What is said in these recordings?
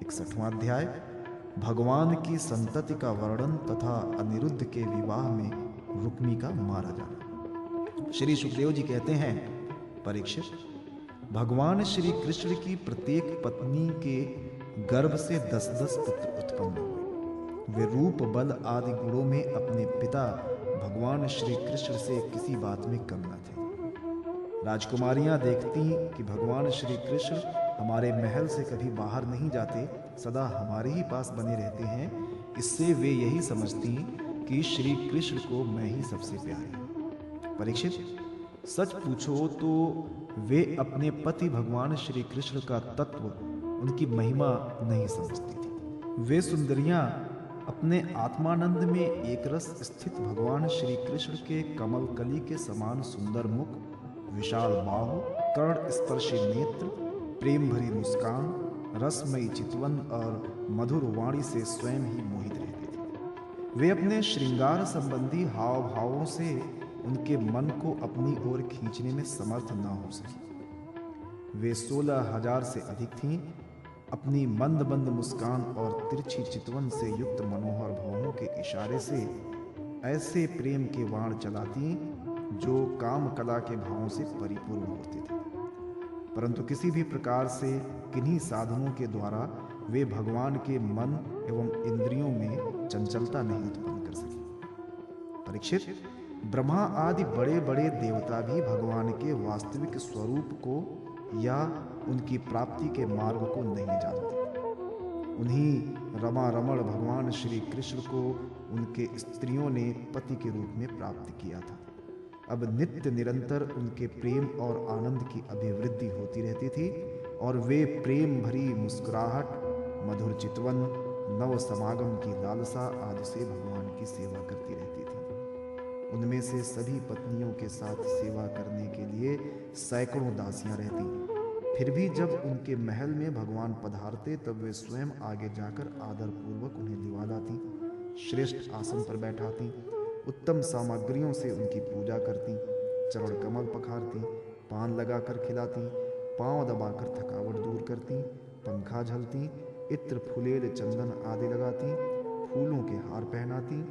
61वां अध्याय भगवान की संतति का वर्णन तथा अनिरुद्ध के विवाह में रुक्मी का मारा जाना। श्री सुखदेव जी कहते हैं, परीक्षित, भगवान श्री कृष्ण की प्रत्येक पत्नी के गर्भ से 10-10 पुत्र उत्पन्न हुए। वे रूप, बल आदि गुणों में अपने पिता भगवान श्री कृष्ण से किसी बात में कम न थे। राजकुमारियां देखती कि भगवान श्री कृष्ण हमारे महल से कभी बाहर नहीं जाते, सदा हमारे ही पास बने रहते हैं। इससे वे यही समझती कि श्री कृष्ण को मैं ही सबसे प्यारी हूं। परीक्षित, सच पूछो तो वे अपने पति भगवान श्री कृष्ण का तत्व, उनकी महिमा नहीं समझती थी। वे सुंदरियां अपने आत्मानंद में एक रस स्थित भगवान श्री कृष्ण के कमल कली के समान सुंदर मुख, विशाल बाहु, कर्ण स्पर्शी नेत्र, प्रेम भरी मुस्कान, रसमयी चितवन और मधुर वाणी से स्वयं ही मोहित रहते थे। वे अपने श्रृंगार संबंधी हाव भावों से उनके मन को अपनी ओर खींचने में समर्थ न हो सकी। वे 16,000 से अधिक थीं। अपनी मंद मंद मुस्कान और तिरछी चितवन से युक्त मनोहर भावों के इशारे से ऐसे प्रेम के बाण चलाती जो काम कला के भावों से परिपूर्ण होते थे। परंतु किसी भी प्रकार से किन्हीं साधनों के द्वारा वे भगवान के मन एवं इंद्रियों में चंचलता नहीं उत्पन्न कर सके। परीक्षित, ब्रह्मा आदि बड़े बड़े देवता भी भगवान के वास्तविक स्वरूप को या उनकी प्राप्ति के मार्ग को नहीं जानते। उन्हीं रमा रमण भगवान श्री कृष्ण को उनके स्त्रियों ने पति के रूप में प्राप्त किया था। अब नित्य निरंतर उनके प्रेम और आनंद की अभिवृद्धि होती रहती थी और वे प्रेम भरी मुस्कुराहट, मधुर चितवन, नव समागम की लालसा आदि से भगवान की सेवा करती रहती थी। उनमें से सभी पत्नियों के साथ सेवा करने के लिए सैकड़ों दासियां रहती। फिर भी जब उनके महल में भगवान पधारते तब वे स्वयं आगे जाकर आदर पूर्वक उन्हें लिवा लाती, श्रेष्ठ आसन पर बैठाती, उत्तम सामग्रियों से उनकी पूजा करती, चरण कमल पखारती, पान लगाकर खिलाती, पांव दबाकर थकावट दूर करती, पंखा झलती, इत्र फुलेल चंदन आदि लगाती, फूलों के हार पहनाती,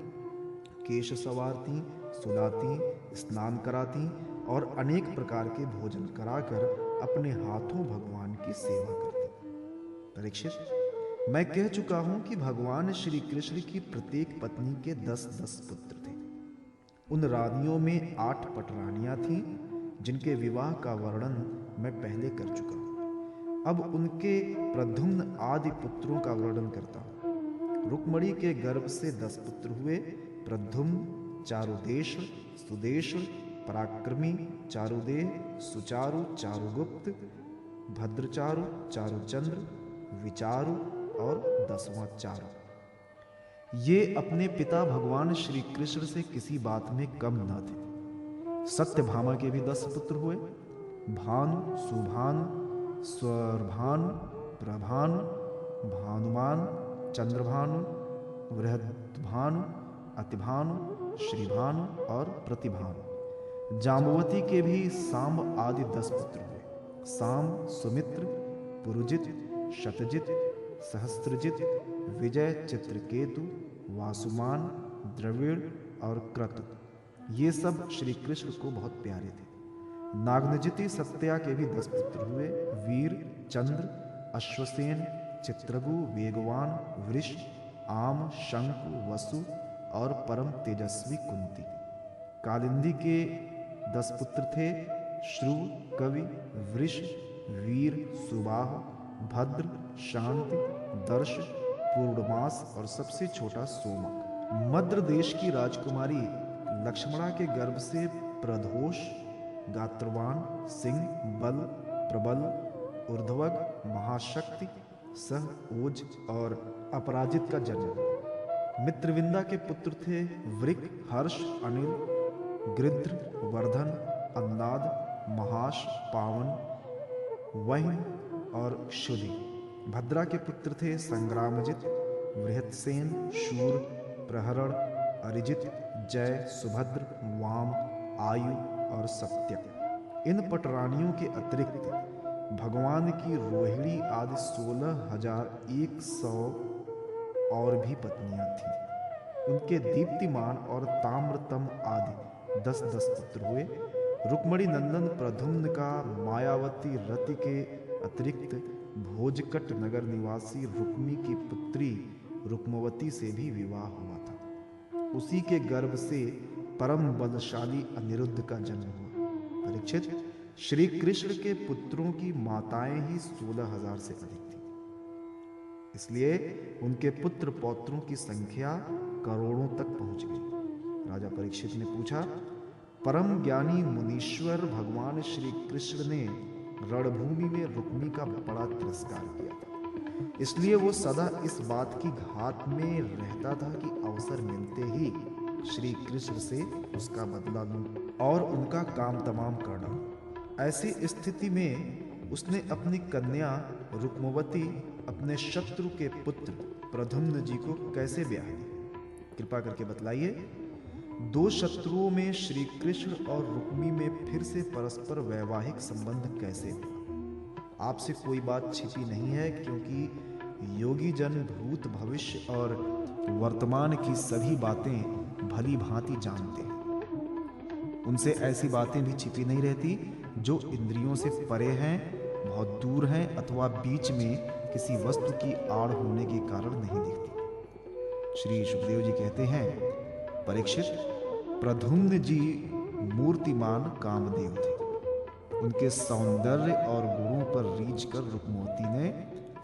केश संवारती, सुलाती, स्नान कराती और अनेक प्रकार के भोजन कराकर अपने हाथों भगवान की सेवा करती। परीक्षित, मैं कह चुका हूं कि भगवान श्री कृष्ण की प्रत्येक पत्नी के 10-10 पुत्र थे। उन रानियों में 8 पटरानियां थीं जिनके विवाह का वर्णन मैं पहले कर चुका हूं। अब उनके प्रद्युम्न आदि पुत्रों का वर्णन करता हूं। रुक्मणी के गर्भ से 10 पुत्र हुए। प्रद्युम्न, चारुदेश, सुदेश, पराक्रमी, चारुदेह, सुचारु, चारुगुप्त, भद्रचारु, चारुचंद्र, विचारु और 10वां चारु। ये अपने पिता भगवान श्री कृष्ण से किसी बात में कम न थे। सत्यभामा के भी 10 पुत्र हुए। भानु, सुभानु, स्वर्भानु, प्रभानु, भानुमान, चंद्रभानु, बृहद्भानु, अतिभानु, श्रीभानु और प्रतिभानु। जाम्बवती के भी सांब आदि 10 पुत्र हुए। सांब, सुमित्र, पुरुजित, शतजित, सहस्त्रजित, विजय, चित्रकेतु, वासुमान, द्रविड़ और क्रतु, ये सब श्री कृष्ण को बहुत प्यारे थे। नागनजिति सत्या के भी 10 पुत्र हुए। वीर, चंद्र, अश्वसेन, चित्रगु, वेगवान, वृष, आम, शंकु, वसु और परम तेजस्वी कुंती। कालिंदी के 10 पुत्र थे। श्रुव, कवि, वृष, वीर, सुबाह, भद्र, शांति, दर्श, पूर्णमास और सबसे छोटा सोमक। मद्र देश की राजकुमारी लक्ष्मणा के गर्भ से प्रदोष, गात्रवान, सिंह, बल, प्रबल, ऊर्ध्वग, महाशक्ति, सह, ओज और अपराजित का जन्म। मित्रविंदा के पुत्र थे वृक, हर्ष, अनिल, गृध्र, वर्धन, अन्नाद, महाश, पावन, वह्न और क्षुधि। भद्रा के पुत्र थे संग्रामजित, बृहत्सेन, शूर, प्रहरण, अरिजित, जय, सुभद्र, वाम, आयु और सत्य। इन पटरानियों के अतिरिक्त भगवान की रोहिणी आदि 16,100 और भी पत्नियां थीं। उनके दीप्तिमान और ताम्रतम आदि 10-10 पुत्र हुए। रुक्मणी नंदन प्रद्युम्न का मायावती रति के अतिरिक्त भोजकट नगर निवासी रुक्मी की पुत्री रुक्मवती से भी विवाह हुआ था। उसी के गर्भ से परम बलशाली अनिरुद्ध का जन्म हुआ। परीक्षित, श्री कृष्ण के पुत्रों की माताएं ही 16,000 से अधिक थी, इसलिए उनके पुत्र पौत्रों की संख्या करोड़ों तक पहुंच गई। राजा परीक्षित ने पूछा, परम ज्ञानी मुनीश्वर भगवान श्री कृष्ण ने रणभूमि में रुक्मी का बड़ा तिरस्कार किया था, इसलिए वो सदा इस बात की घात में रहता था कि अवसर मिलते ही श्री कृष्ण से उसका बदला लूं और उनका काम तमाम कर डालूं। ऐसी स्थिति में उसने अपनी कन्या रुक्मवती अपने शत्रु के पुत्र प्रद्युम्न जी को कैसे ब्याह दी? कृपा करके बतलाइए। दो शत्रुओं में श्री कृष्ण और रुक्मी में फिर से परस्पर वैवाहिक संबंध कैसे हुआ? आपसे कोई बात छिपी नहीं है, क्योंकि योगी जन भूत भविष्य और वर्तमान की सभी बातें भली भांति जानते हैं। उनसे ऐसी बातें भी छिपी नहीं रहती जो इंद्रियों से परे हैं, बहुत दूर हैं अथवा बीच में किसी वस्तु की आड़ होने के कारण नहीं दिखती। श्री सुखदेव जी कहते हैं, परीक्षित, प्रद्युम्न जी मूर्तिमान कामदेव थे। उनके सौंदर्य और गुणों पर रीझ कर रुक्मवती ने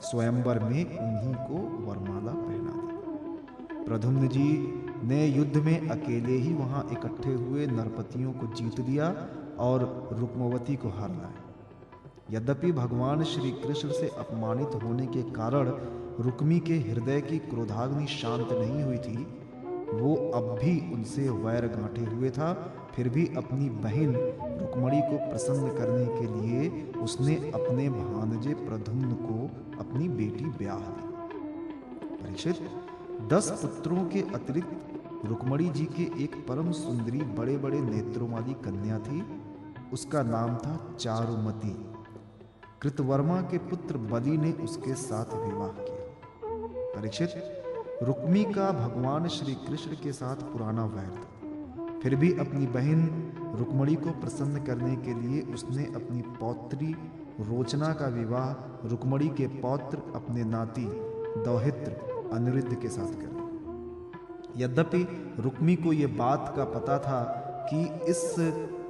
स्वयंवर में उन्हीं को वरमाला पहना दी। प्रद्युम्न जी ने युद्ध में अकेले ही वहां इकट्ठे हुए नरपतियों को जीत लिया और रुक्मवती को हार लाया। यद्यपि भगवान श्री कृष्ण से अपमानित होने के कारण रुक्मी के हृदय की क्रोधाग्नि शांत नहीं हुई थी, वो अब भी उनसे वैर गांठे हुए था, फिर भी अपनी बहन रुक्मणी को प्रसन्न करने के लिए उसने अपने भांजे प्रद्युम्न को अपनी बेटी ब्याह दी। परीक्षित, 10 पुत्रों के अतिरिक्त रुक्मणी जी के एक परम सुंदरी बड़े बड़े नेत्रों वाली कन्या थी। उसका नाम था चारुमती। कृतवर्मा के पुत्र बलि ने उसके साथ विवाह किया। परीक्षित, रुक्मी का भगवान श्री कृष्ण के साथ पुराना वैर था, फिर भी अपनी बहन रुक्मणी को प्रसन्न करने के लिए उसने अपनी पौत्री रोचना का विवाह रुक्मणी के पौत्र अपने नाती दौहित्र अनिरुद्ध के साथ कर दिया। यद्यपि रुक्मी को यह बात का पता था कि इस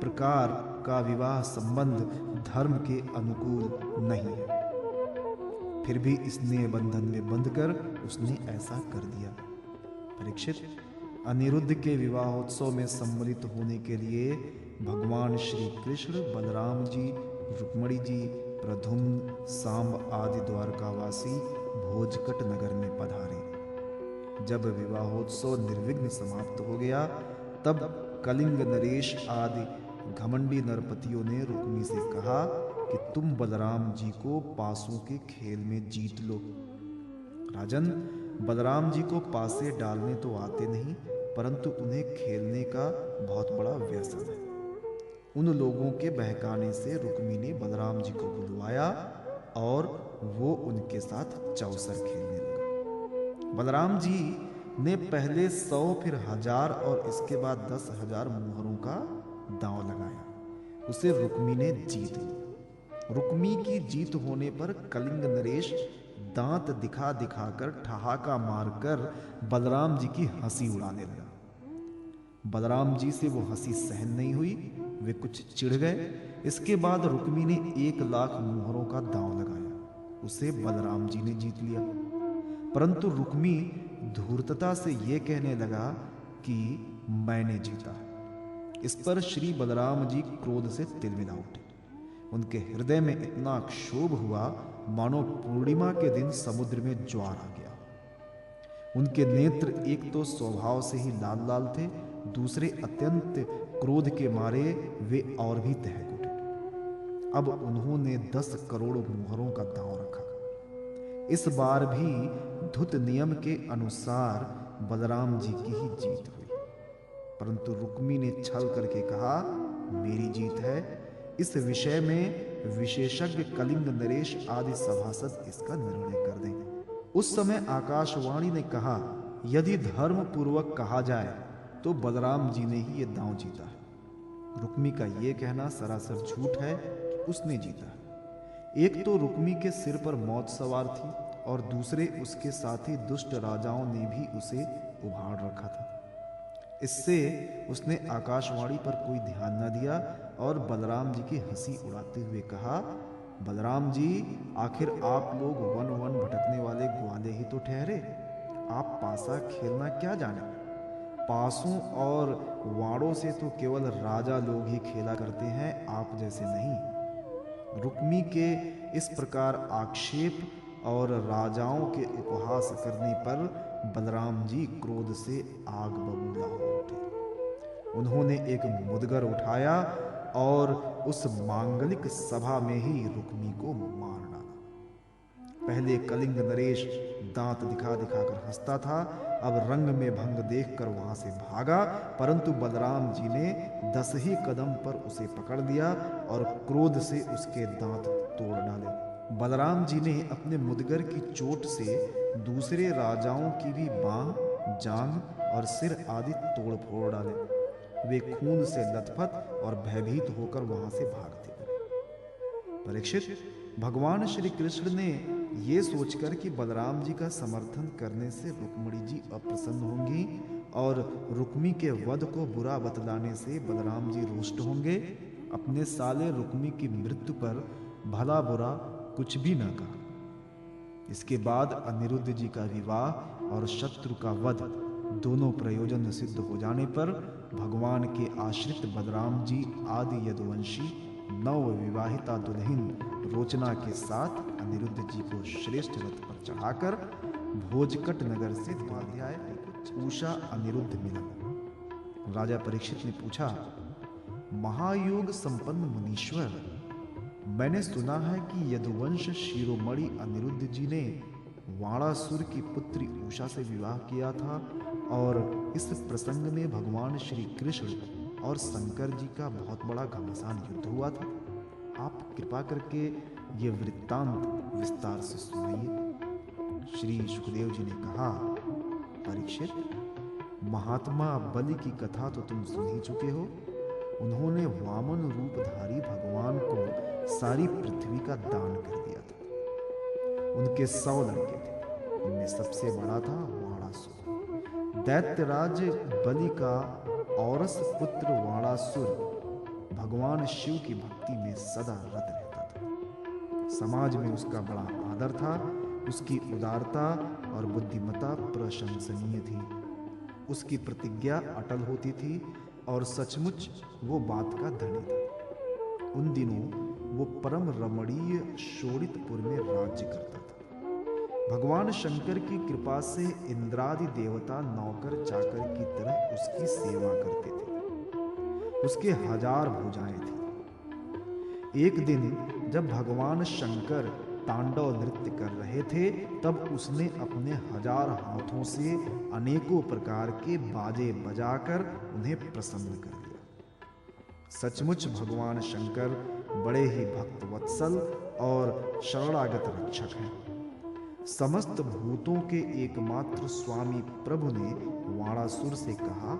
प्रकार का विवाह संबंध धर्म के अनुकूल नहीं है, फिर भी इसने बंधन में बंधकर उसने ऐसा कर दिया। परीक्षित, अनिरुद्ध के विवाहोत्सव में सम्मिलित होने के लिए भगवान श्री कृष्ण, बलराम जी, रुक्मणी जी, प्रद्युम्न, सांब आदि द्वारकावासी भोजकट नगर में पधारे। जब विवाहोत्सव निर्विघ्न समाप्त हो गया, तब कलिंग नरेश आदि घमंडी नरपतियों ने रुक्मी से कहा कि तुम बलराम जी को पासों के खेल में जीत लो। राजन, बलराम जी को पासे डालने तो आते नहीं, परंतु उन्हें खेलने का बहुत बड़ा व्यसन है। उन लोगों के बहकाने से रुक्मी ने बलराम जी को बुलवाया और वो उनके साथ चौसर खेलने लगा। बलराम जी ने पहले 100 फिर 1000 और इसके बाद 10,000 मुहरों का दांव लगाया। उसे रुक्मी ने जीत लिया। रुक्मी की जीत होने पर कलिंग नरेश दांत दिखा दिखाकर ठहाका मारकर बलराम जी की हंसी उड़ाने लगा। बलराम जी से वो हंसी सहन नहीं हुई, वे कुछ चिढ़ गए। इसके बाद रुक्मी ने 1,00,000 मुहरों का दांव लगाया। उसे बलराम जी ने जीत लिया, परंतु रुक्मी धूर्तता से यह कहने लगा कि मैंने जीता। इस पर श्री बलराम जी क्रोध से तिलमिला उठे। उनके हृदय में इतना क्षोभ हुआ मानो पूर्णिमा के दिन समुद्र में ज्वार आ गया। उनके नेत्र एक तो स्वभाव से ही लाल लाल थे, दूसरे अत्यंत क्रोध के मारे वे और भी दहक उठे। अब उन्होंने 10 करोड़ मुहरों का दांव रखा। इस बार भी धुत नियम के अनुसार बलराम जी की ही जीत हुई, परंतु रुक्मी ने छल करके कहा, मेरी जीत है, इस विषय में विशेषज्ञ कलिंग नरेश आदि सभासद इसका निर्णय कर दें। उस समय आकाशवाणी ने कहा, यदि धर्म पूर्वक कहा जाए तो बलराम जी ने ही ये दांव जीता है। रुक्मी का ये कहना सरासर झूठ है कि उसने जीता है। एक तो रुक्मी के सिर पर मौत सवार थी और दूसरे उसके साथी दुष्ट राजाओं ने भी उसे उभाड़ रखा था। इससे उसने आकाशवाणी पर कोई ध्यान न दिया और बलराम जी की हंसी उड़ाते हुए कहा, बलराम जी, आखिर आप लोग वन वन भटकने वाले ग्वाले ही तो ठहरे। आप पासा खेलना क्या जाने? पासों और वाड़ों से तो केवल राजा लोग ही खेला करते हैं, आप जैसे नहीं। रुक्मी के इस प्रकार आक्षेप और राजाओं के उपहास करने पर बलराम जी क्रोध से आग बबूला हो उठे। उन्होंने एक मुदगर उठाया और उस मांगलिक सभा में ही रुक्मी को मार डाला। पहले कलिंग नरेश दांत दिखा दिखाकर हंसता था, अब रंग में भंग देखकर वहां से भागा, परंतु बलराम जी ने 10 ही कदम पर उसे पकड़ लिया और क्रोध से उसके दांत तोड़ डाले। बलराम जी ने अपने मुदगर की चोट से दूसरे राजाओं की भी बांह, जांघ और सिर आदि तोड़ फोड़ डाले। वे खून से लथपथ और भयभीत होकर वहां से भागते गए। परीक्षित, भगवान श्री कृष्ण ने ये सोचकर कि बलराम जी का समर्थन करने से रुक्मिणी जी अप्रसन्न होंगी और रुक्मी के वध को बुरा बतलाने से बलराम जी रुष्ट होंगे, अपने साले रुक्मी की मृत्यु पर भला बुरा कुछ भी न कहा। इसके बाद अनिरुद्ध जी का विवाह और शत्रु का वध दोनों प्रयोजन सिद्ध हो जाने पर भगवान के आश्रित बलराम जी आदि यदुवंशी नव विवाहिता दुल्हन रोचना के साथ अनिरुद्ध जी को श्रेष्ठ रथ पर चढ़ाकर भोजकट नगर से द्वाध्याय उषा अनिरुद्ध मिला। राजा परीक्षित ने पूछा, महायोग संपन्न मुनीश्वर, मैंने सुना है कि यदुवंश शिरोमणि अनिरुद्ध जी ने वाणासुर की पुत्री उषा से विवाह किया था और इस प्रसंग में भगवान श्री कृष्ण और शंकर जी का बहुत बड़ा घमासान युद्ध हुआ था। आप कृपा करके ये वृत्तांत विस्तार से सुनाइए। श्री सुखदेव जी ने कहा, परीक्षित, महात्मा बलि की कथा तो तुम सुन ही चुके हो। उन्होंने वामन रूपधारी भगवान को सारी पृथ्वी का दान कर दिया था। उनके 100 लड़के थे, उनमें सबसे बड़ा था वाणासुर। दैत्यराज बलि का औरस पुत्र वाणासुर भगवान शिव की भक्ति में सदा रत रहता था। समाज में उसका बड़ा आदर था। उसकी उदारता और बुद्धिमत्ता प्रशंसनीय थी। उसकी प्रतिज्ञा अटल होती थी और सचमुच वो बात का धनी था। उन दिनों वो परम रमणीय शोणितपुर में राज्य करता था। भगवान शंकर की कृपा से इंद्रादि देवता नौकर चाकर की तरह उसकी सेवा करते थे। उसके 1000 भुजाएं थी। एक दिन जब भगवान शंकर तांडव नृत्य कर रहे थे, तब उसने अपने 1000 हाथों से अनेकों प्रकार के बाजे बजाकर उन्हें प्रसन्न कर दिया। सचमुच भगवान शंकर बड़े ही भक्त वत्सल और शरणागत रक्षक हैं। समस्त भूतों के एकमात्र स्वामी प्रभु ने वाणासुर से कहा,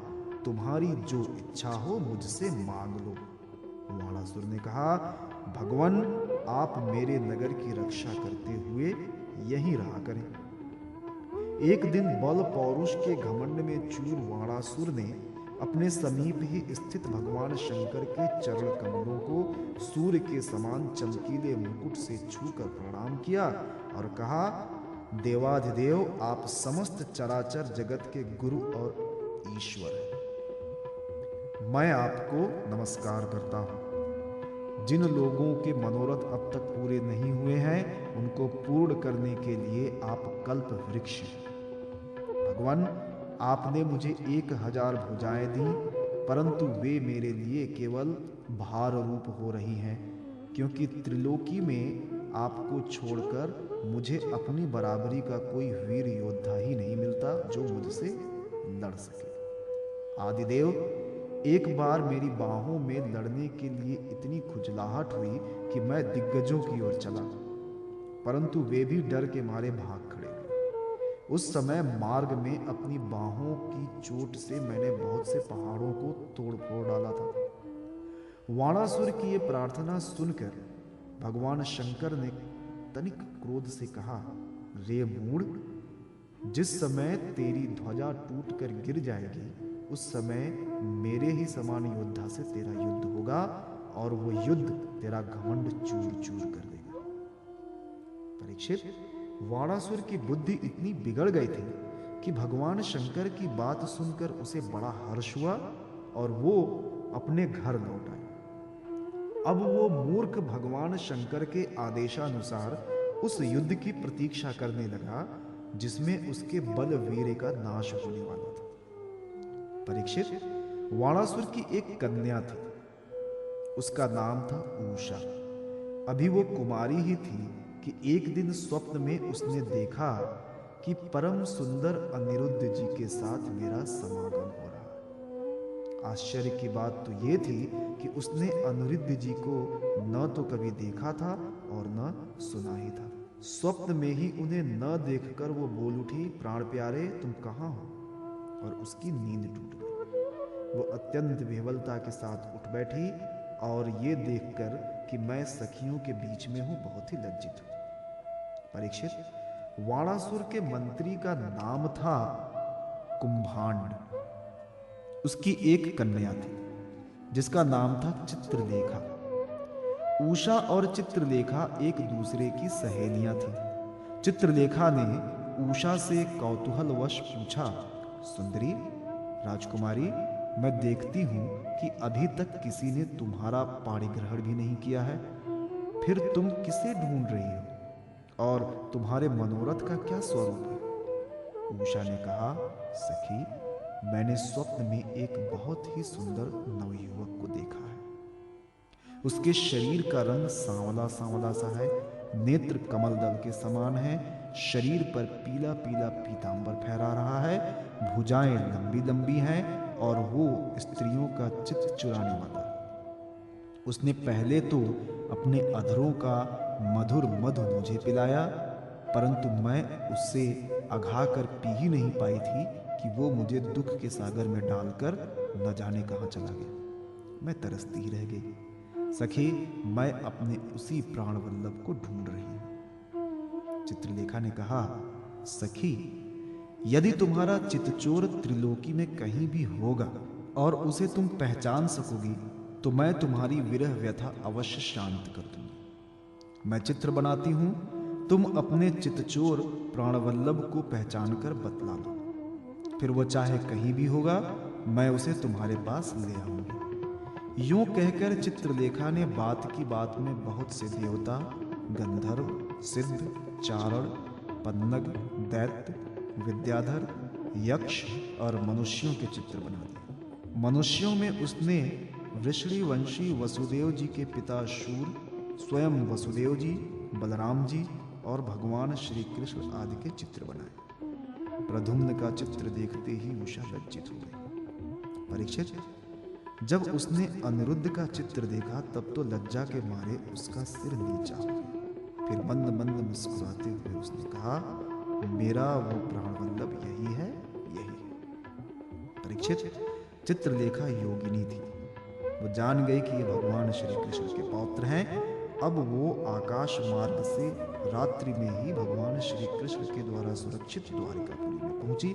तुम्हारी जो इच्छा हो मुझसे मांग लो। वाणासुर ने कहा, भगवान, आप मेरे नगर की रक्षा करते हुए यहीं रहा करें। एक दिन बल पौरुष के घमंड में चूर वाणासुर ने अपने समीप ही स्थित भगवान शंकर के चरण कमलों को सूर्य के समान चमकीले मुकुट से छूकर प्रणाम किया और कहा, देवाधिदेव, आप समस्त चराचर जगत के गुरु और ईश्वर हैं। मैं आपको नमस्कार करता हूं। जिन लोगों के मनोरथ अब तक पूरे नहीं हुए हैं, उनको पूर्ण करने के लिए आप कल्प वृक्ष हैं। भगवान, आपने मुझे 1000 भुजाएं दी, परंतु वे मेरे लिए केवल भार रूप हो रही हैं, क्योंकि त्रिलोकी में आपको छोड़कर मुझे अपनी बराबरी का कोई वीर योद्धा ही नहीं मिलता जो मुझसे लड़ सके। आदिदेव, एक बार मेरी बाहों में लड़ने के लिए इतनी खुजलाहट हुई कि मैं दिग्गजों की ओर चला, परंतु वे भी डर के मारे भाग खड़े हुए। उस समय मार्ग में अपनी बाहों की चोट से मैंने बहुत से पहाड़ों को तोड़ फोड़ डाला था। वाणासुर की ये प्रार्थना सुनकर भगवान शंकर ने तनिक क्रोध से कहा, रे मूढ़, जिस समय तेरी ध्वजा टूटकर गिर जाएगी उस समय मेरे ही समान योद्धा से तेरा युद्ध होगा और वो युद्ध तेरा घमंड चूर चूर कर देगा। परीक्षित, वाणासुर की बुद्धि इतनी बिगड़ गई थी कि भगवान शंकर की बात सुनकर उसे बड़ा हर्ष हुआ और वो अपने घर लौट आए। अब वो मूर्ख भगवान शंकर के आदेशानुसार उस युद्ध की प्रतीक्षा करने लगा जिसमें उसके बल वीर्य का नाश होने वाला था। परीक्षित, वाणासुर की एक कन्या थी, उसका नाम था उषा। अभी वो कुमारी ही थी कि एक दिन स्वप्न में उसने देखा कि परम सुंदर अनिरुद्ध जी के साथ मेरा समागम हो रहा है। आश्चर्य की बात तो ये थी कि उसने अनिरुद्ध जी को न तो कभी देखा था और न सुना ही था। स्वप्न में ही उन्हें न देखकर वो बोल उठी, प्राण प्यारे तुम कहाँ हो? और उसकी नींद टूट गई। वो अत्यंत विह्वलता के साथ उठ बैठी और ये देखकर कि मैं सखियों के बीच में हूं बहुत ही लज्जित हुई। परीक्षित, वाणासुर के मंत्री का नाम था कुंभांड। उसकी एक कन्या थी जिसका नाम था चित्रलेखा। उषा और चित्रलेखा एक दूसरे की सहेलियां थीं। चित्रलेखा ने उषा से कौतूहलवश पूछा, सुंदरी राजकुमारी, मैं देखती हूं कि अभी तक किसी ने तुम्हारा पाणिग्रहण भी नहीं किया है, फिर तुम किसे ढूंढ रही हो और तुम्हारे मनोरथ का क्या स्वरूप है? उषा ने कहा, सखी, मैंने स्वप्न में एक बहुत ही सुंदर नवयुवक को देखा है। उसके शरीर का रंग सांवला सांवला सा है, नेत्र कमल दल के समान है, शरीर पर पीला पीला पीतांबर फहरा रहा है, भुजाएं लंबी लंबी हैं और वो स्त्रियों का चित्त चुराने वाला है। उसने पहले तो अपने अधरों का मधुर मधु मुझे पिलाया, परंतु मैं उससे अघा कर पी ही नहीं पाई थी कि वो मुझे दुख के सागर में डालकर न जाने कहाँ चला गया। मैं तरसती ही रह गई। सखी, मैं अपने उसी प्राण वल्लभ को ढूंढ रही हूं। चित्रलेखा ने कहा, सखी, यदि तुम्हारा चितचोर त्रिलोकी में कहीं भी होगा और उसे तुम पहचान सकोगी तो मैं तुम्हारी विरह व्यथा अवश्य शांत कर दूंगी। मैं चित्र बनाती हूं, तुम अपने चितचोर प्राणवल्लभ को पहचान कर बतला दो, फिर वो चाहे कहीं भी होगा, मैं उसे तुम्हारे पास ले आऊंगी। यूं कहकर चित्रलेखा ने बात की बात में बहुत से देवता, गंधर्व, सिद्ध, चारण, पन्नग, दैत्य, विद्याधर, यक्ष और मनुष्यों के चित्र बना दिए। मनुष्यों में उसने वृषणिवंशी वसुदेव जी के पिता शूर, स्वयं वसुदेव जी, बलराम जी और भगवान श्री कृष्ण आदि के चित्र बनाए। प्रद्युम्न का चित्र देखते ही उषा लज्जित हो गई। परीक्षित, जब उसने अनिरुद्ध का चित्र देखा तब तो लज्जा के मारे उसका सिर नीचा हो गया। फिर मंद मंद मुस्कुराते हुए उसने कहा, मेरा वो प्राणवल्लभ यही है, यही है। परीक्षित, चित्रलेखा योगिनी थी। वो जान गई कि ये भगवान श्री कृष्ण के पौत्र हैं। अब वो आकाश मार्ग से रात्रि में ही भगवान श्री कृष्ण के द्वारा सुरक्षित द्वारिकापुरी में पहुंची।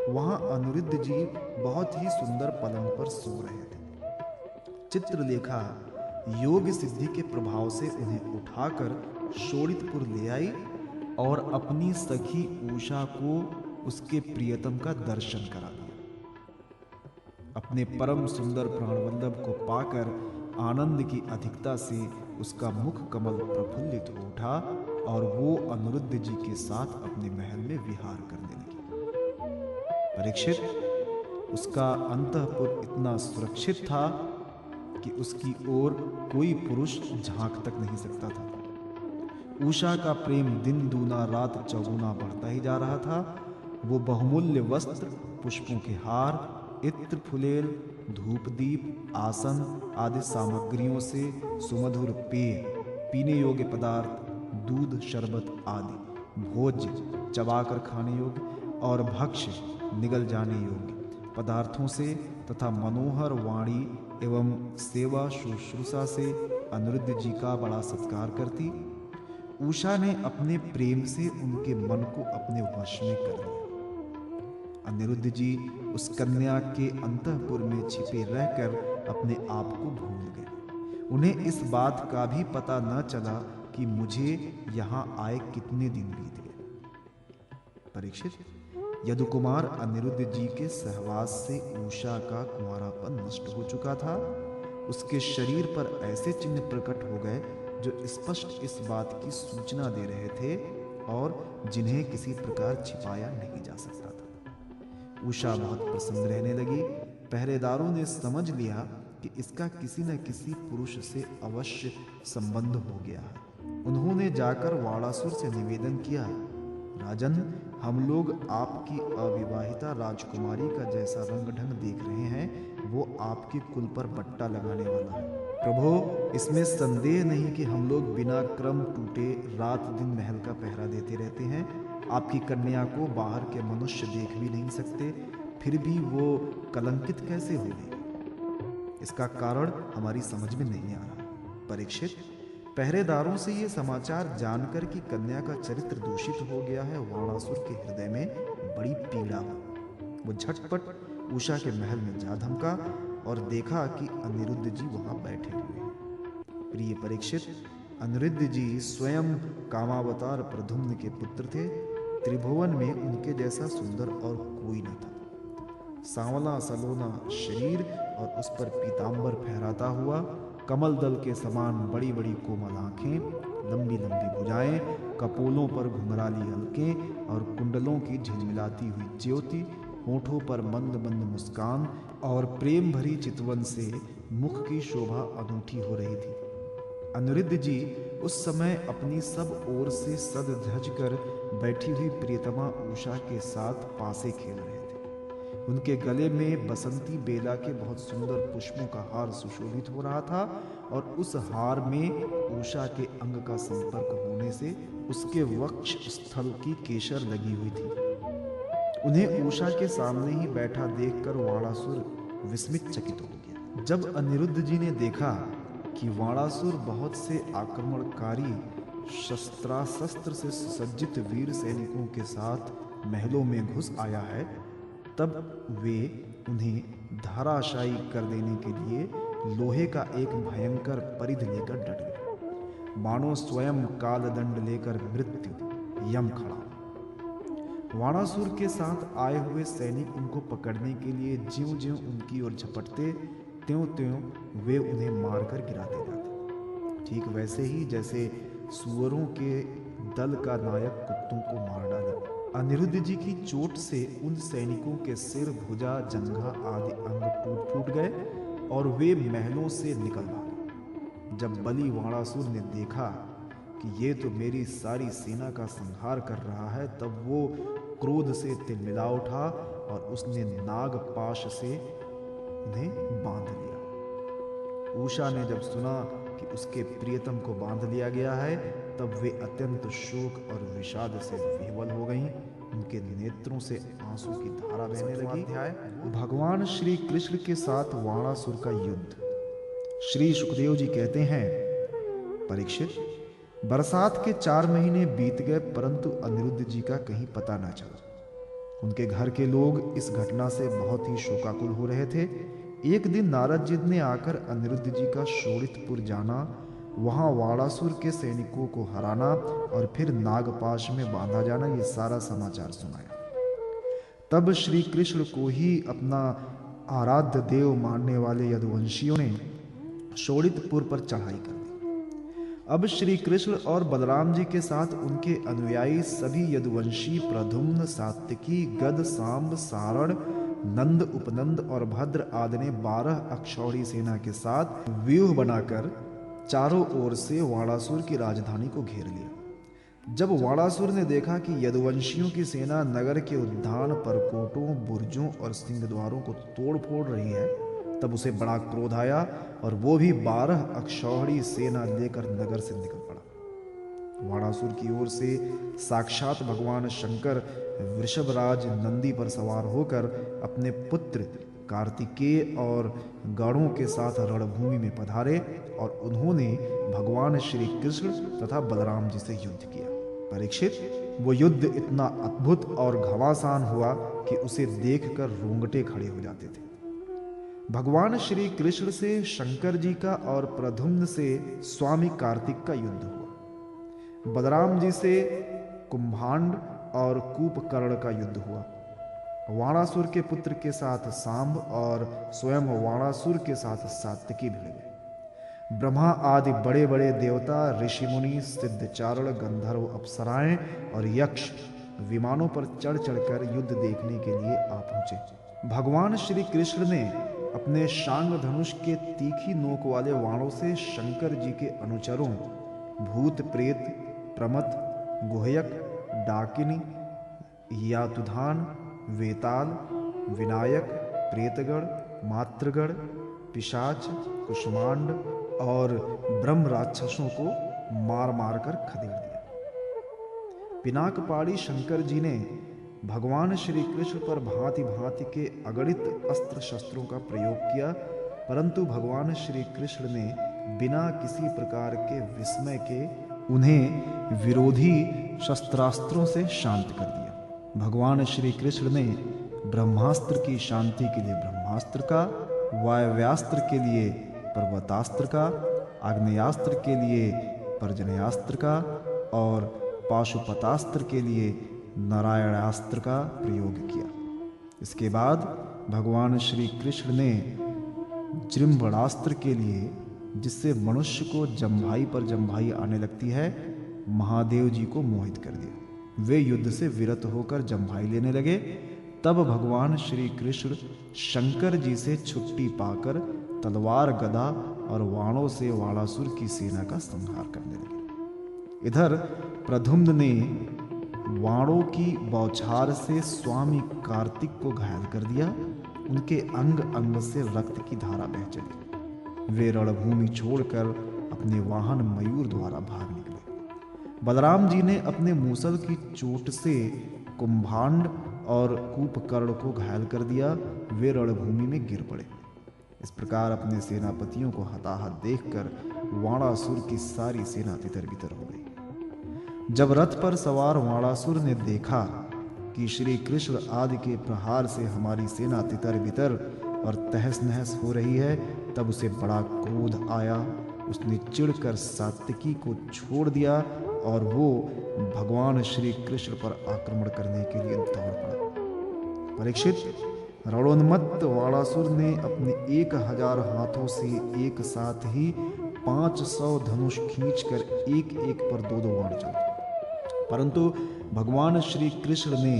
वहां अनिरुद्ध जी बहुत ही सुंदर पलंग पर सो रहे थे। चित्रलेखा योग सिद्धि के प्रभाव से उन्हें उठाकर शोणितपुर ले आई और अपनी सखी उषा को उसके प्रियतम का दर्शन करा दिया। अपने परम सुंदर प्राणवल्लभ को पाकर आनंद की अधिकता से उसका मुख कमल प्रफुल्लित हो उठा और वो अनिरुद्ध जी के साथ अपने महल में विहार करने लगी। परीक्षित, उसका अंतःपुर इतना सुरक्षित था कि उसकी ओर कोई पुरुष झांक तक नहीं सकता था। उषा का प्रेम दिन दूना रात चौगुना बढ़ता ही जा रहा था। वो बहुमूल्य वस्त्र, पुष्पों के हार, इत्र फुलेल, धूप दीप, आसन आदि सामग्रियों से सुमधुर पेय पीने योग्य पदार्थ, दूध, शरबत आदि, भोज्य, चबाकर खाने योग्य और भक्ष्य, निगल जाने योग्य पदार्थों से तथा मनोहर वाणी एवं सेवा शुश्रूषा से अनिरुद्ध जी का बड़ा सत्कार करती। उषा ने अपने प्रेम से उनके मन को अपने वश में कर लिया। अनिरुद्ध जी उस कन्या के अंतःपुर में छिपे रहकर अपने आप को भूल गए। उन्हें इस बात का भी पता न चला कि मुझे यहाँ आए कितने दिन बीत गए। परीक्षित, यदुकुमार अनिरुद्ध जी के सहवास से उषा का कुंवारापन नष्ट हो चुका था। उसके शरीर पर ऐसे चिन्ह प्रकट हो गए जो स्पष्ट इस बात की सूचना दे रहे थे और जिन्हें किसी प्रकार छिपाया नहीं जा सकता था। उषा बहुत प्रसन्न रहने लगी। पहरेदारों ने समझ लिया कि इसका किसी न किसी पुरुष से अवश्य संबंध हो गया है। उन्होंने जाकर वाणासुर से निवेदन किया, राजन, हम लोग आपकी अविवाहिता राजकुमारी का जैसा रंग ढंग देख रहे हैं वो आपके कुल पर बट्टा लगाने वाला है। प्रभो, इसमें संदेह नहीं कि हम लोग बिना क्रम टूटे रात दिन महल का पहरा देते रहते हैं। आपकी कन्या को बाहर के मनुष्य देख भी नहीं सकते, फिर भी वो कलंकित कैसे हो गई? इसका कारण हमारी समझ में नहीं आ रहा। परीक्षित, पहरेदारों से ये समाचार जानकर कि कन्या का चरित्र दूषित हो गया है, वाणासुर के हृदय में बड़ी पीड़ा हुई। वो झटपट उषा के महल में जा धमका और देखा कि अनिरुद्ध जी वहां बैठे हुए हैं। प्रिय परीक्षित, अनिरुद्ध जी स्वयं कामावतार प्रद्युम्न के पुत्र थे। त्रिभुवन में उनके जैसा सुंदर और कोई न था। सांवला सलोना शरीर और उस पर पीतांबर फहराता हुआ, कमल दल के समान बड़ी बड़ी कोमल आंखें, लंबी लंबी भुजाएं, कपोलों पर घुंघराली हलकें और कुंडलों की झिलमिलाती हुई ज्योति, होठों पर मंद मंद मुस्कान और प्रेम भरी चितवन से मुख की शोभा अनूठी हो रही थी। अनिरुद्ध जी उस समय अपनी सब ओर से सज धज कर बैठी हुई प्रियतमा उषा के साथ पासे खेल रहे थे। उनके गले में बसंती बेला के बहुत सुंदर पुष्पों का हार सुशोभित हो रहा था और उस हार में उषा के अंग का संपर्क होने से उसके वक्ष स्थल की केशर लगी हुई थी। उन्हें उषा के सामने ही बैठा देखकर वाणासुर विस्मित चकित हो गया। जब अनिरुद्ध जी ने देखा कि वाणासुर बहुत से आक्रमणकारी शस्त्रास्त्र से सुसज्जित वीर सैनिकों के साथ महलों में घुस आया है, तब वे उन्हें धराशायी कर देने के लिए लोहे का एक भयंकर परिध लेकर डट गए। मानो स्वयं कालदंड लेकर मृत्यु यम खड़ा। वाणासुर के साथ आए हुए सैनिक उनको पकड़ने के लिए ज्यों-ज्यों उनकी ओर झपटते, त्यों-त्यों वे उन्हें मारकर गिराते जाते। ठीक वैसे ही जैसे सुअरों के दल का नायक कुत्तों को मार डाले। अनिरुद्ध जी की चोट से उन सैनिकों के सिर, भुजा, जंघा आदि अंग टूट फूट गए और वे महलों से निकल भागे। जब बलि वाणासुर ने देखा कि ये तो मेरी सारी सेना का संहार कर रहा है, तब वो क्रोध से तिलमिला उठा और उसने नागपाश से उन्हें बांध लिया। उषा ने जब सुना कि उसके प्रियतम को बांध लिया गया है, तब वे अत्यंत शोक और विषाद से विह्वल हो गईं। उनके नेत्रों से आंसू की धारा बहने लगी। भगवान श्री कृष्ण के साथ वाणासुर का युद्ध। श्री सुखदेव जी कहते हैं, परीक्षित, बरसात के 4 महीने बीत गए परंतु अनिरुद्ध जी का कहीं पता न चला। उनके घर के लोग इस घटना से बहुत ही शोकाकुल हो रहे थे। एक दिन नारद जी ने आकर अनिरुद्ध जी का शोणितपुर जाना, वहां वाणासुर के सैनिकों को हराना और फिर नागपाश में बांधा जाना, ये सारा समाचार सुनाया। तब श्री कृष्ण को ही अपना आराध्य देव मानने वाले यदुवंशियों ने शोणितपुर पर चढ़ाई कर दी। अब श्री कृष्ण और बलराम जी के साथ उनके अनुयायी सभी यदुवंशी प्रद्युम्न, सात्विकी, गद, सांब, सारण, नंद, उपनंद और भद्र आदि ने 12 अक्षौहिणी सेना के साथ व्यूह बनाकर चारों ओर से वाणासुर की राजधानी को घेर लिया। जब वाणासुर ने देखा कि यदुवंशियों की सेना नगर के उद्यान, परकोटों, बुर्जों और सिंह द्वारों को तोड़ फोड़ रही है, तब उसे बड़ा क्रोध आया और वो भी 12 अक्षौहिणी सेना लेकर नगर से निकल पड़ा। वाणासुर की ओर से साक्षात भगवान शंकर वृषभराज नंदी पर सवार होकर अपने पुत्र कार्तिकेय और गणों के साथ रणभूमि में पधारे और उन्होंने भगवान श्री कृष्ण तथा बलराम जी से युद्ध किया। परीक्षित, वो युद्ध इतना अद्भुत और घमासान हुआ कि उसे देखकर रोंगटे खड़े हो जाते थे। भगवान श्री कृष्ण से शंकर जी का और प्रद्युम्न से स्वामी कार्तिक का युद्ध हुआ। बलराम जी से कुंभांड और कूपकर्ण का युद्ध हुआ। वाणासुर के पुत्र के साथ सांब और स्वयं वाणासुर के साथ सात्यकी भिड़ गए। ब्रह्मा आदि बड़े बड़े देवता, ऋषि मुनि, सिद्धचारण, गंधर्व, अप्सराएं और यक्ष विमानों पर चढ़ चढ़कर युद्ध देखने के लिए आ पहुंचे। भगवान श्री कृष्ण ने अपने शांग धनुष के तीखी नोक वाले वाणों से शंकर जी के अनुचरों भूत, प्रेत, प्रमथ, गुहयक, डाकिनी, यातुधान, वेताल, विनायक, प्रेतगण, मातृगण, पिशाच, कुष्मांड और ब्रह्म राक्षसों को मार मार कर खदेड़ दिया। पिनाकपाणी शंकर जी ने भगवान श्री कृष्ण पर भांति भांति के अगणित अस्त्र शस्त्रों का प्रयोग किया, परंतु भगवान श्री कृष्ण ने बिना किसी प्रकार के विस्मय के उन्हें विरोधी शस्त्रास्त्रों से शांत कर दिया। भगवान श्री कृष्ण ने ब्रह्मास्त्र की शांति के लिए ब्रह्मास्त्र का, वायव्यास्त्र के लिए पर्वतास्त्र का, आग्नेयास्त्र के लिए पर्जन्यास्त्र का और पाशुपतास्त्र के लिए नारायणास्त्र का प्रयोग किया। इसके बाद भगवान श्री कृष्ण ने जृंभणास्त्र के लिए, जिससे मनुष्य को जम्भाई पर जम्भाई आने लगती है, महादेव जी को मोहित कर दिया। वे युद्ध से विरत होकर जम्भाई लेने लगे। तब भगवान श्री कृष्ण शंकर जी से छुट्टी पाकर तलवार, गदा और वाणों से वाणासुर की सेना का संहार करने लगे। इधर प्रद्युम्न ने वाणों की बौछार से स्वामी कार्तिक को घायल कर दिया। उनके अंग अंग से रक्त की धारा बह चली। वे रणभूमि छोड़कर अपने वाहन मयूर द्वारा भाग निकले। बलराम जी ने अपने मूसल की चोट से कुंभांड और कूपकर्ण को घायल कर दिया। वे रणभूमि में गिर पड़े। इस प्रकार अपने सेनापतियों को हताहत देखकर वाणासुर की सारी सेना तितर बितर हो गई। जब रथ पर सवार वाणासुर ने देखा कि श्री कृष्ण आदि के प्रहार से हमारी सेना तितर बितर और तहस नहस हो रही है, तब उसे बड़ा क्रोध आया। उसने चिढ़कर सात्यकी को छोड़ दिया और वो भगवान श्री कृष्ण पर आक्रमण करने के लिए दौड़ पड़ा। परीक्षित, रणोन्मत्त वाणासुर ने अपने 1000 हाथों से एक साथ ही 500 धनुष खींचकर एक एक पर 2-2 बाण चलाए, परंतु भगवान श्री कृष्ण ने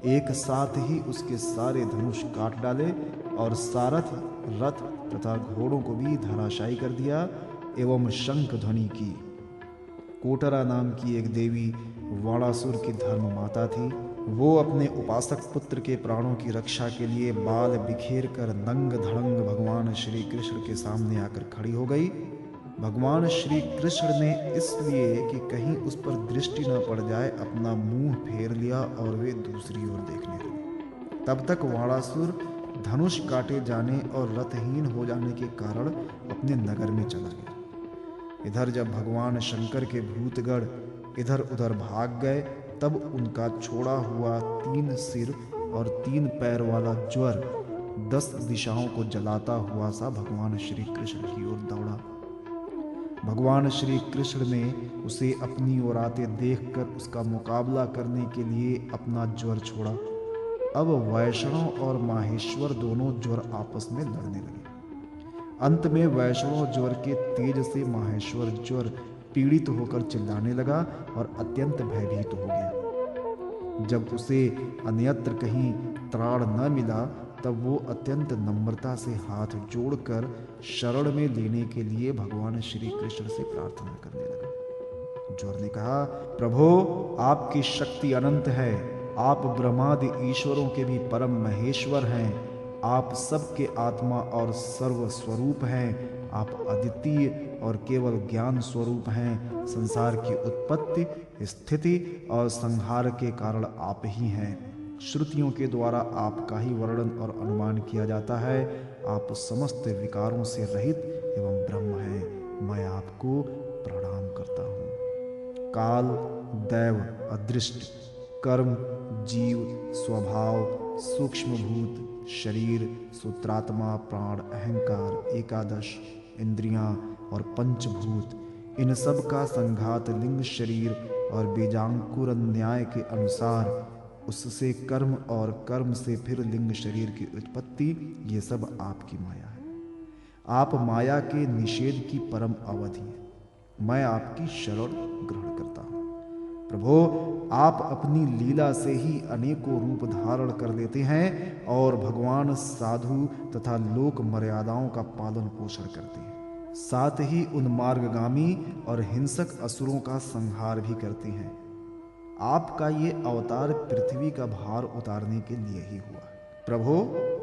एक साथ ही उसके सारे धनुष काट डाले और सारथ, रथ तथा घोड़ों को भी धराशायी कर दिया एवं शंख ध्वनि की। कोटरा नाम की एक देवी वाणासुर की धर्म माता थी। वो अपने उपासक पुत्र के प्राणों की रक्षा के लिए बाल बिखेर कर नंग धड़ंग भगवान श्री कृष्ण के सामने आकर खड़ी हो गई। भगवान श्री कृष्ण ने इसलिए कि कहीं उस पर दृष्टि न पड़ जाए अपना मुंह फेर लिया और वे दूसरी ओर देखने लगे। तब तक वाणासुर धनुष काटे जाने और रथहीन हो जाने के कारण अपने नगर में चला गया। इधर जब भगवान शंकर के भूतगण इधर उधर भाग गए, तब उनका छोड़ा हुआ 3 सिर और 3 पैर वाला ज्वर 10 दिशाओं को जलाता हुआ सा भगवान श्री कृष्ण की ओर दौड़ा। भगवान श्री कृष्ण ने उसे अपनी ओर आते देखकर उसका मुकाबला करने के लिए अपना ज्वर छोड़ा। अब वैष्णव और माहेश्वर दोनों ज्वर आपस में लड़ने लगे। अंत में वैष्णव ज्वर के तेज से माहेश्वर ज्वर पीड़ित होकर चिल्लाने लगा और अत्यंत भयभीत हो गया। जब उसे अन्यत्र कहीं त्राण न मिला, तब वो अत्यंत नम्रता से हाथ जोड़कर शरण में लेने के लिए भगवान श्री कृष्ण से प्रार्थना करने लगा। ज्वर ने कहा, प्रभो, आपकी शक्ति अनंत है। आप ब्रह्मादि ईश्वरों के भी परम महेश्वर हैं। आप सबके आत्मा और सर्व स्वरूप हैं। आप अद्वितीय और केवल ज्ञान स्वरूप हैं। संसार की उत्पत्ति, स्थिति और संहार के कारण आप ही हैं। श्रुतियों के द्वारा आपका ही वर्णन और अनुमान किया जाता है। आप समस्त विकारों से रहित एवं ब्रह्म हैं। मैं आपको प्रणाम करता हूँ। काल, दैव, अदृष्ट, कर्म, जीव, स्वभाव, सूक्ष्म भूत, शरीर, सूत्रात्मा, प्राण, अहंकार, एकादश इंद्रियां और पंचभूत, इन सब का संघात लिंग शरीर और बीजांकुर न्याय के अनुसार, उससे कर्म और कर्म से फिर लिंग शरीर की उत्पत्ति, ये सब आपकी माया है। आप माया के निषेध की परम अवधि हैं। मैं आपकी शरण ग्रहण करता हूँ। प्रभो, आप अपनी लीला से ही अनेकों रूप धारण कर लेते हैं और भगवान साधु तथा लोक मर्यादाओं का पालन पोषण करते हैं। साथ ही उन मार्गगामी और हिंसक असुरों का संहार भी करते हैं। आपका ये अवतार पृथ्वी का भार उतारने के लिए ही हुआ। प्रभो,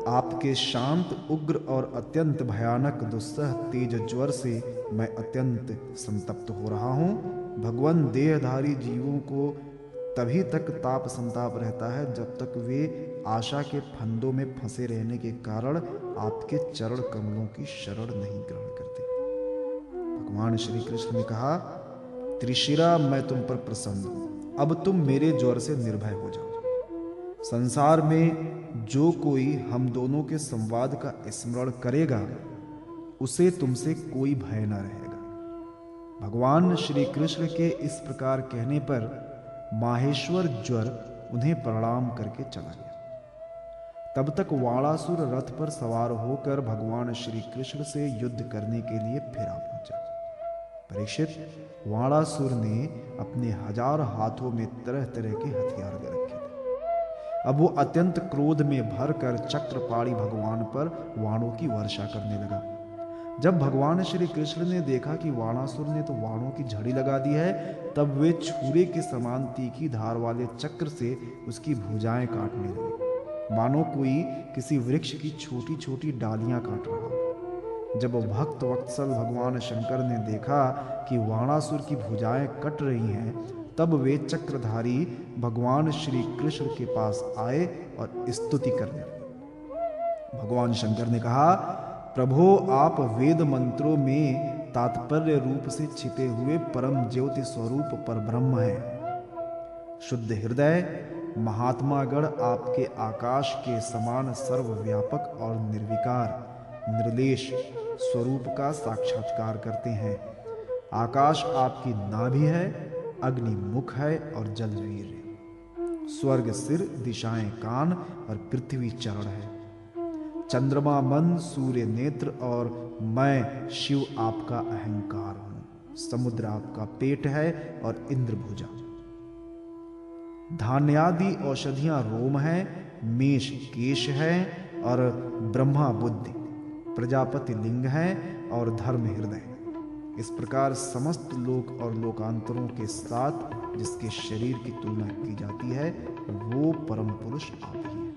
आपके शांत, उग्र और अत्यंत भयानक दुस्सह तेज ज्वर से मैं अत्यंत संतप्त हो रहा हूँ। भगवान देहधारी जीवों को तभी तक ताप संताप रहता है जब तक वे आशा के फंदों में फंसे रहने के कारण आपके चरण कमलों की शरण नहीं ग्रहण करते। भगवान श्री कृष्ण ने कहा, त्रिशिरा, मैं तुम पर प्रसन्न हूं। अब तुम मेरे ज्वर से निर्भय हो जाओ। संसार में जो कोई हम दोनों के संवाद का स्मरण करेगा, उसे तुमसे कोई भय न रहेगा। भगवान श्री कृष्ण के इस प्रकार कहने पर माहेश्वर ज्वर उन्हें प्रणाम करके चला गया। तब तक वाणासुर रथ पर सवार होकर भगवान श्री कृष्ण से युद्ध करने के लिए फिर आ पहुंचा। परीक्षित, वाणासुर ने अपने 1000 हाथों में तरह तरह के हथियार ले रखे थे। अब वो अत्यंत क्रोध में भरकर चक्रपाणी भगवान पर वाणों की वर्षा करने लगा। जब भगवान श्री कृष्ण ने देखा कि वाणासुर ने तो वाणों की झड़ी लगा दी है, तब वे छुरे के समान तीखी धार वाले चक्र से उसकी भुजाएं काटने लगे, मानो कोई किसी वृक्ष की छोटी छोटी डालियां काट रहा हो। जब भक्त वत्सल भगवान शंकर ने देखा कि वाणासुर की भुजाएं कट रही हैं, तब वे चक्रधारी भगवान श्री कृष्ण के पास आए और स्तुति करने लगे। भगवान शंकर ने कहा, प्रभो, आप वेद मंत्रों में तात्पर्य रूप से छिपे हुए परम ज्योति स्वरूप पर ब्रह्म हैं। शुद्ध हृदय महात्मागण आपके आकाश के समान सर्वव्यापक और निर्विकार निर्लेश स्वरूप का साक्षात्कार करते हैं। आकाश आपकी नाभि है, अग्नि मुख है और जल वीर है। स्वर्ग सिर, दिशाएं कान और पृथ्वी चरण है। चंद्रमा मन, सूर्य नेत्र और मैं शिव आपका अहंकार हूं। समुद्र आपका पेट है और इंद्र भुजा। धान्यादि औषधियां रोम है, मेष केश है और ब्रह्मा बुद्धि, प्रजापति लिंग है और धर्म हृदय। इस प्रकार समस्त लोक और लोकांतरों के साथ जिसके शरीर की तुलना की जाती है, वो परम पुरुष आप ही है।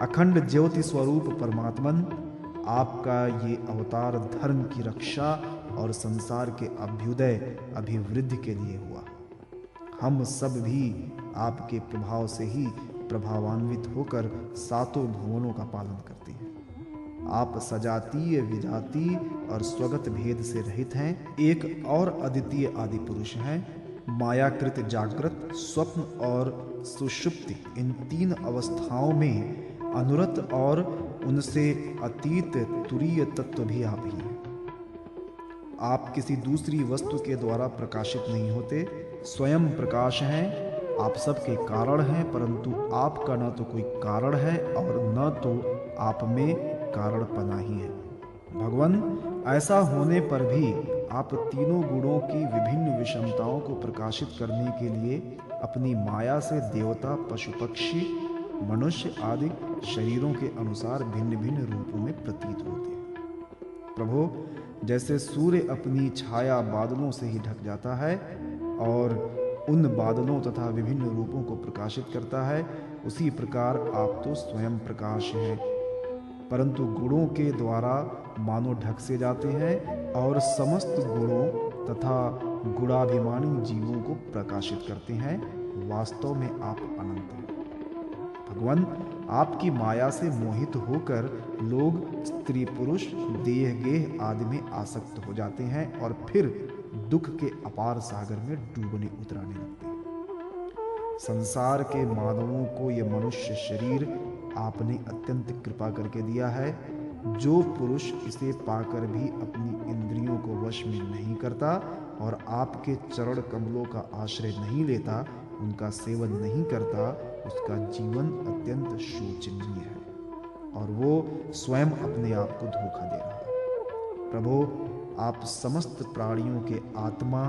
अखंड ज्योति स्वरूप परमात्मन, आपका ये अवतार धर्म की रक्षा और संसार के अभ्युदय अभिवृद्धि के लिए हुआ। हम सब भी आपके प्रभाव से ही प्रभावान्वित होकर सातों भुवनों का पालन करते हैं। आप सजातीय, विजातीय और स्वगत भेद से रहित हैं। एक और अद्वितीय आदि पुरुष हैं। मायाकृत जागृत, स्वप्न और सुषुप्ति, इन 3 अवस्थाओं में अनुरत और उनसे अतीत तुरीय तत्व भी आप ही हैं। आप किसी दूसरी वस्तु के द्वारा प्रकाशित नहीं होते, स्वयं प्रकाश हैं। आप सबके कारण हैं, परंतु आपका न तो कोई कारण है और न तो आप में कारणपना ही है। भगवान, ऐसा होने पर भी आप तीनों गुणों की विभिन्न विषमताओं को प्रकाशित करने के लिए अपनी माया से देवता, पशु पक्षी, मनुष्य आदि शरीरों के अनुसार भिन्न भिन्न रूपों में प्रतीत होते हैं। प्रभु, जैसे सूर्य अपनी छाया बादलों से ही ढक जाता है और उन बादलों तथा विभिन्न रूपों को प्रकाशित करता है, उसी प्रकार आप तो स्वयं प्रकाश हैं। परंतु गुणों के द्वारा मानो ढक से जाते हैं और समस्त गुणों तथा गुणाभिमानी जीवों को प्रकाशित करते हैं। वास्तव में आप अनंत हैं। भगवान, आपकी माया से मोहित होकर लोग स्त्री पुरुष देह गेह आदि में आसक्त हो जाते हैं और फिर दुख के अपार सागर में डूबने उतराने लगते हैं। संसार के मानवों को यह मनुष्य शरीर आपने अत्यंत कृपा करके दिया है। जो पुरुष इसे पाकर भी अपनी इंद्रियों को वश में नहीं करता और आपके चरण कमलों का आश्रय नहीं लेता, उनका सेवन नहीं करता, उसका जीवन अत्यंत शोचनीय है और वो स्वयं अपने आप को धोखा दे रहा है। प्रभु, आप समस्त प्राणियों के आत्मा,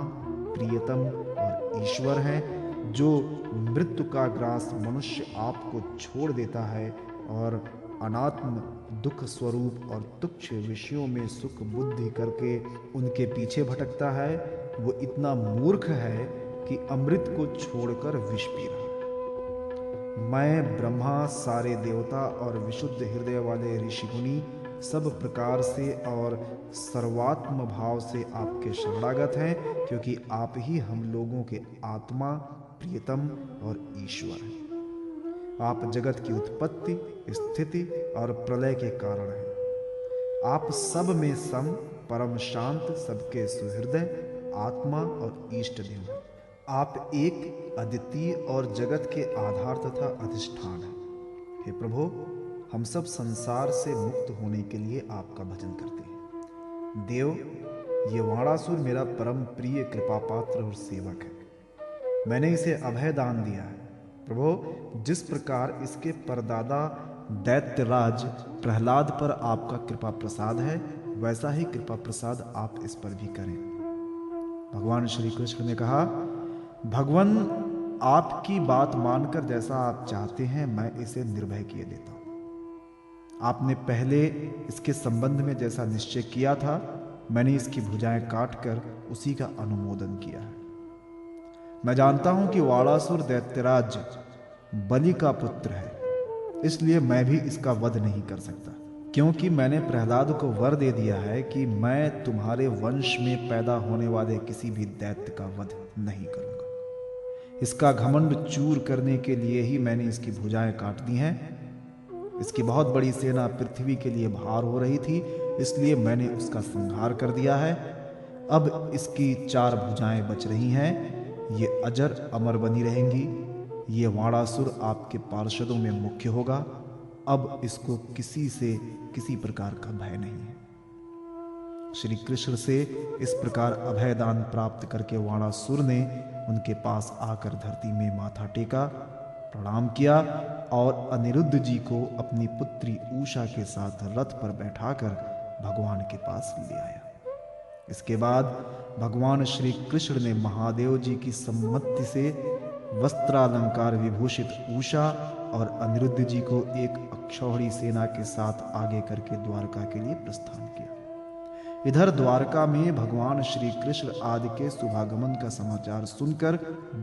प्रियतम और ईश्वर हैं। जो मृत्यु का ग्रास मनुष्य आपको छोड़ देता है और अनात्म दुख स्वरूप और तुच्छ विषयों में सुख बुद्धि करके उनके पीछे भटकता है, वो इतना मूर्ख है कि अमृत को छोड़कर विष पी रहा है। मैं ब्रह्मा, सारे देवता और विशुद्ध हृदय वाले ऋषिमुनि सब प्रकार से और सर्वात्म भाव से आपके शरणागत हैं, क्योंकि आप ही हम लोगों के आत्मा, प्रियतम और ईश्वर हैं। आप जगत की उत्पत्ति, स्थिति और प्रलय के कारण हैं। आप सब में सम, परम शांत, सबके सुहृदय, आत्मा और इष्ट देव हैं। आप एक अद्वितीय और जगत के आधार तथा अधिष्ठान हैं। हे प्रभु, हम सब संसार से मुक्त होने के लिए आपका भजन करते हैं। देव, ये वाणासुर मेरा परम प्रिय कृपा पात्र और सेवक है। मैंने इसे अभय दान दिया है। प्रभु, जिस प्रकार इसके परदादा दैत्यराज प्रहलाद पर आपका कृपा प्रसाद है, वैसा ही कृपा प्रसाद आप इस पर भी करें। भगवान श्री कृष्ण ने कहा, भगवान, आपकी बात मानकर जैसा आप चाहते हैं मैं इसे निर्भय किए देता हूं। आपने पहले इसके संबंध में जैसा निश्चय किया था, मैंने इसकी भुजाएं काटकर उसी का अनुमोदन किया है। मैं जानता हूं कि वाणासुर दैत्यराज बलि का पुत्र है, इसलिए मैं भी इसका वध नहीं कर सकता, क्योंकि मैंने प्रहलाद को वर दे दिया है कि मैं तुम्हारे वंश में पैदा होने वाले किसी भी दैत्य का वध नहीं करूंगा। इसका घमंड चूर करने के लिए ही मैंने इसकी भुजाएं काट दी हैं। इसकी बहुत बड़ी सेना पृथ्वी के लिए भार हो रही थी, इसलिए मैंने उसका संहार कर दिया है। अब इसकी 4 भुजाएं बच रही हैं। ये अजर अमर बनी रहेंगी। ये वाणासुर आपके पार्षदों में मुख्य होगा। अब इसको किसी से किसी प्रकार का भय नहीं है। श्री कृष्ण से इस प्रकार अभयदान प्राप्त करके वाणासुर ने उनके पास आकर धरती में माथा टेका, प्रणाम किया और अनिरुद्ध जी को अपनी पुत्री उषा के साथ रथ पर बैठाकर भगवान के पास ले आया। इसके बाद भगवान श्री कृष्ण ने महादेव जी की सम्मति से वस्त्रालंकार विभूषित उषा और अनिरुद्ध जी को एक अक्षौहिणी सेना के साथ आगे करके द्वारका के लिए प्रस्थान किया। इधर द्वारका में भगवान श्री कृष्ण आदि के शुभागमन का समाचार सुनकर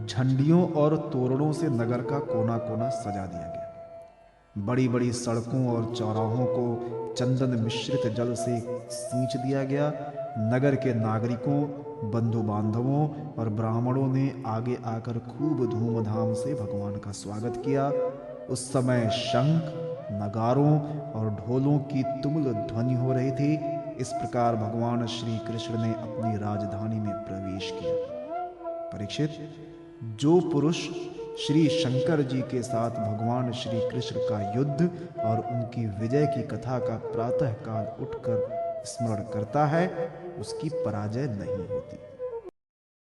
झंडियों और तोरणों से नगर का कोना कोना सजा दिया गया। बड़ी बड़ी सड़कों और चौराहों को चंदन मिश्रित जल से सींच दिया गया। नगर के नागरिकों, बंधु बांधवों और ब्राह्मणों ने आगे आकर खूब धूमधाम से भगवान का स्वागत किया। उस समय शंख, नगारों और ढोलों की तुमुल ध्वनि हो रही थी। इस प्रकार भगवान श्री कृष्ण ने अपनी राजधानी में प्रवेश किया। परीक्षित, जो पुरुष श्री शंकर जी के साथ भगवान श्री कृष्ण का युद्ध और उनकी विजय की कथा का प्रातः काल उठकर स्मरण करता है, उसकी पराजय नहीं होती।